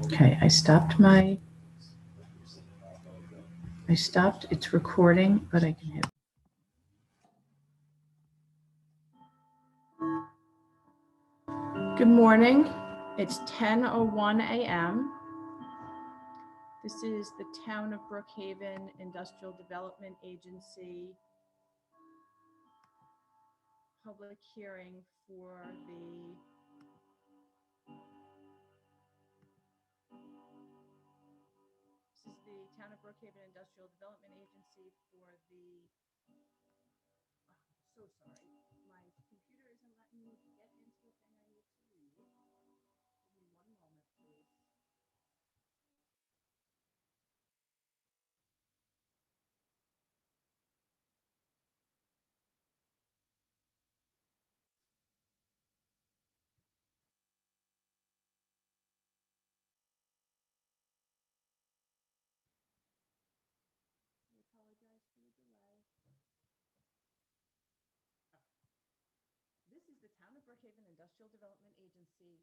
Okay, I stopped its recording, but I can hit. Good morning. It's 10:01 a.m. This is the Town of Brookhaven Industrial Development Agency public hearing for the Town of Brookhaven Industrial Development Agency for the, so sorry, my computer isn't letting me get into the thing I need to read. Give me 1 moment, please. I apologize for the delay. This is the Town of Brookhaven Industrial Development Agency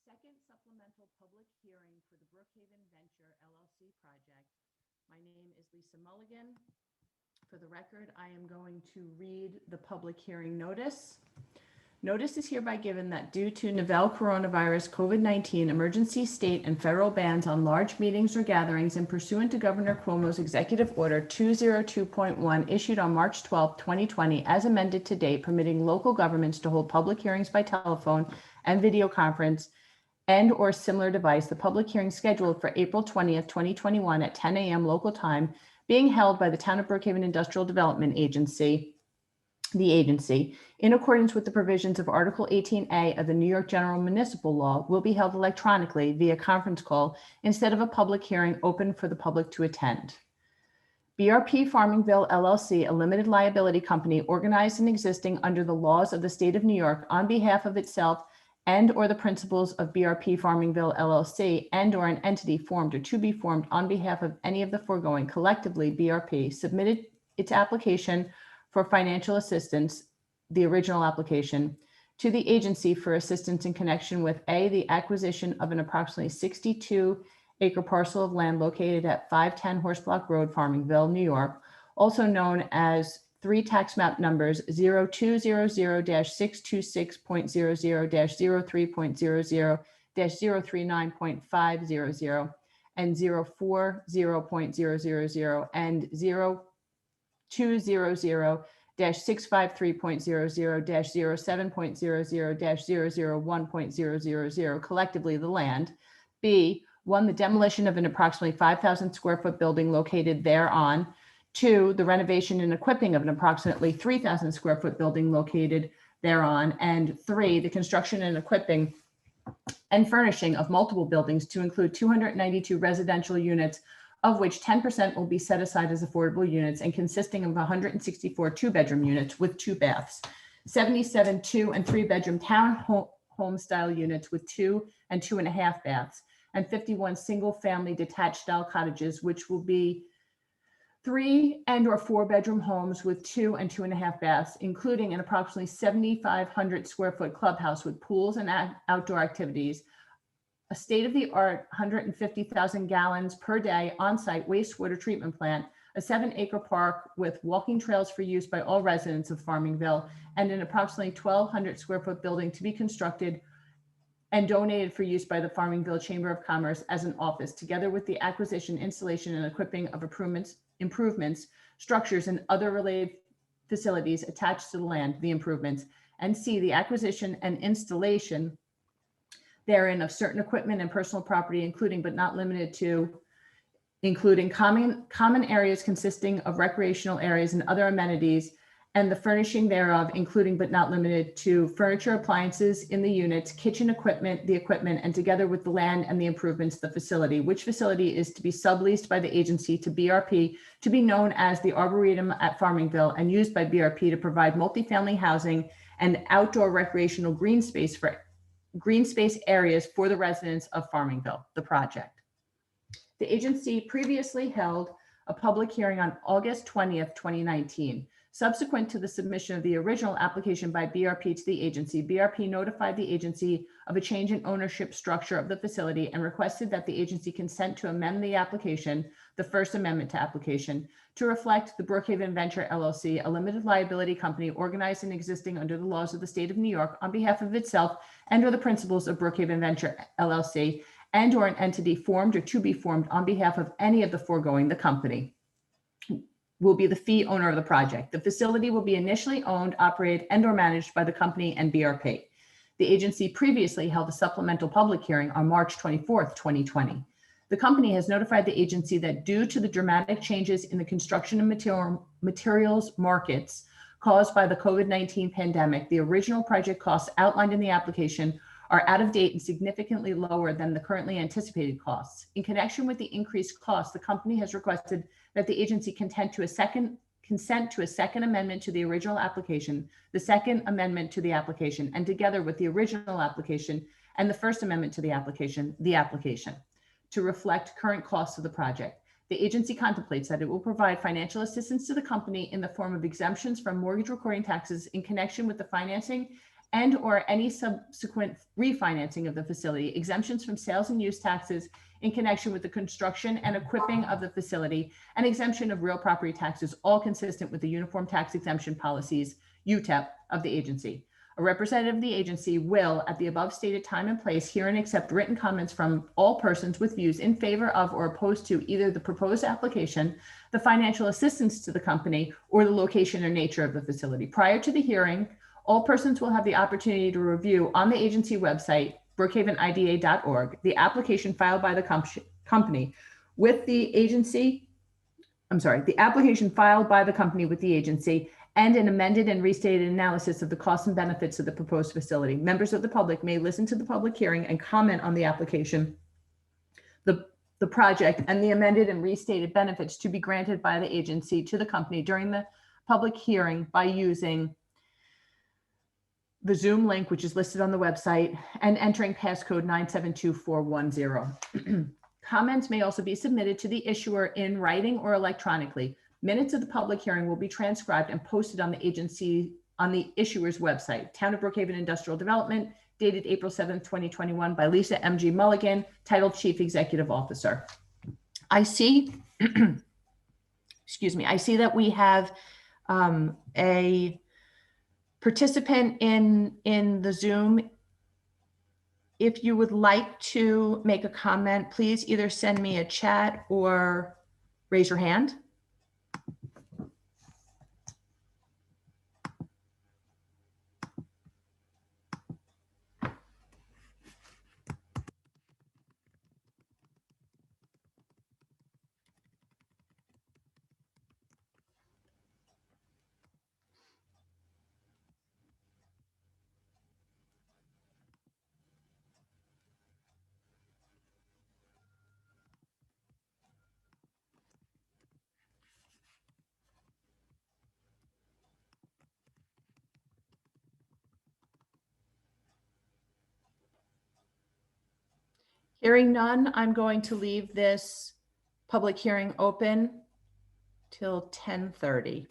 second supplemental public hearing for the Brookhaven Venture LLC project. My name is Lisa Mulligan. For the record, I am going to read the public hearing notice. Notice is hereby given that due to novel coronavirus COVID-19 emergency state and federal bans on large meetings or gatherings and pursuant to Governor Cuomo's Executive Order 202.1 issued on March 12, 2020, as amended to date, permitting local governments to hold public hearings by telephone and video conference and or similar device, the public hearing scheduled for April 20th, 2021 at 10 a.m. local time, being held by the Town of Brookhaven Industrial Development Agency, the agency, in accordance with the provisions of Article 18A of the New York General Municipal Law, will be held electronically via conference call instead of a public hearing open for the public to attend. BRP Farmingville LLC, a limited liability company organized and existing under the laws of the state of New York on behalf of itself and or the principals of BRP Farmingville LLC and or an entity formed or to be formed on behalf of any of the foregoing, collectively BRP, submitted its application for financial assistance, the original application, to the agency for assistance in connection with A, the acquisition of an approximately 62-acre parcel of land located at 510 Horse Block Road, Farmingville, New York, also known as 3 tax map numbers 0200-626.00-03.00-039.500 and 040.000 and 200-653.00-07.00-001.000, collectively the land. B, 1, the demolition of an approximately 5,000 square foot building located thereon. 2, the renovation and equipping of an approximately 3,000 square foot building located thereon. And 3, the construction and equipping and furnishing of multiple buildings to include 292 residential units, of which 10% will be set aside as affordable units and consisting of 164 two-bedroom units with 2 baths, 77 2- and 3-bedroom town home style units with 2 and 2.5 baths, and 51 single-family detached style cottages, which will be 3 and or 4-bedroom homes with 2 and 2.5 baths, including an approximately 7,500 square foot clubhouse with pools and outdoor activities, a state-of-the-art 150,000 gallons per day on-site wastewater treatment plant, a 7-acre park with walking trails for use by all residents of Farmingville, and an approximately 1,200 square foot building to be constructed and donated for use by the Farmingville Chamber of Commerce as an office, together with the acquisition, installation, and equipping of improvements, structures, and other related facilities attached to the land, the improvements, and C, the acquisition and installation therein of certain equipment and personal property, including but not limited to, including common areas consisting of recreational areas and other amenities, and the furnishing thereof, including but not limited to furniture, appliances in the units, kitchen equipment, the equipment, and together with the land and the improvements, the facility, which facility is to be subleased by the agency to BRP, to be known as the Arboretum at Farmingville, and used by BRP to provide multifamily housing and outdoor recreational green space areas for the residents of Farmingville, the project. The agency previously held a public hearing on August 20th, 2019. Subsequent to the submission of the original application by BRP to the agency, BRP notified the agency of a change in ownership structure of the facility and requested that the agency consent to amend the application, the first amendment to application, to reflect the Brookhaven Venture LLC, a limited liability company organized and existing under the laws of the state of New York on behalf of itself and or the principles of Brookhaven Venture LLC, and or an entity formed or to be formed on behalf of any of the foregoing. The company will be the fee owner of the project. The facility will be initially owned, operated, and or managed by the company and BRP. The agency previously held a supplemental public hearing on March 24th, 2020. The company has notified the agency that due to the dramatic changes in the construction and materials markets caused by the COVID-19 pandemic, the original project costs outlined in the application are out of date and significantly lower than the currently anticipated costs. In connection with the increased costs, the company has requested that the agency consent to a second amendment to the original application, the second amendment to the application, and together with the original application and the first amendment to the application, to reflect current costs of the project. The agency contemplates that it will provide financial assistance to the company in the form of exemptions from mortgage recording taxes in connection with the financing and or any subsequent refinancing of the facility, exemptions from sales and use taxes in connection with the construction and equipping of the facility, and exemption of real property taxes, all consistent with the Uniform Tax Exemption Policies, UTEP, of the agency. A representative of the agency will, at the above stated time and place, hear and accept written comments from all persons with views in favor of or opposed to either the proposed application, the financial assistance to the company, or the location or nature of the facility. Prior to the hearing, all persons will have the opportunity to review on the agency website, brookhavenida.org, the application filed by the company with the agency, the application filed by the company with the agency, and an amended and restated analysis of the costs and benefits of the proposed facility. Members of the public may listen to the public hearing and comment on the application, the project, and the amended and restated benefits to be granted by the agency to the company during the public hearing by using the Zoom link, which is listed on the website, and entering passcode 972410. Comments may also be submitted to the issuer in writing or electronically. Minutes of the public hearing will be transcribed and posted on the issuer's website, Town of Brookhaven Industrial Development, dated April 7th, 2021, by Lisa M.G. Mulligan, titled Chief Executive Officer. I see, I see that we have a participant in the Zoom. If you would like to make a comment, please either send me a chat or raise your hand. Hearing none, I'm going to leave this public hearing open till 10:30.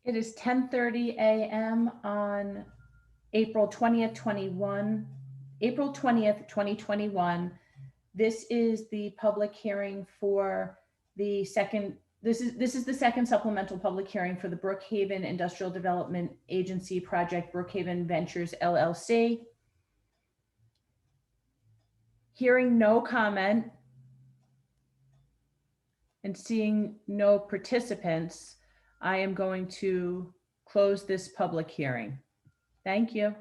It is 10:30 a.m. on April 20th, 2021. This is the public hearing for the second, this is the second supplemental public hearing for the Brookhaven Industrial Development Agency project, Brookhaven Ventures LLC. Hearing no comment and seeing no participants, I am going to close this public hearing. Thank you.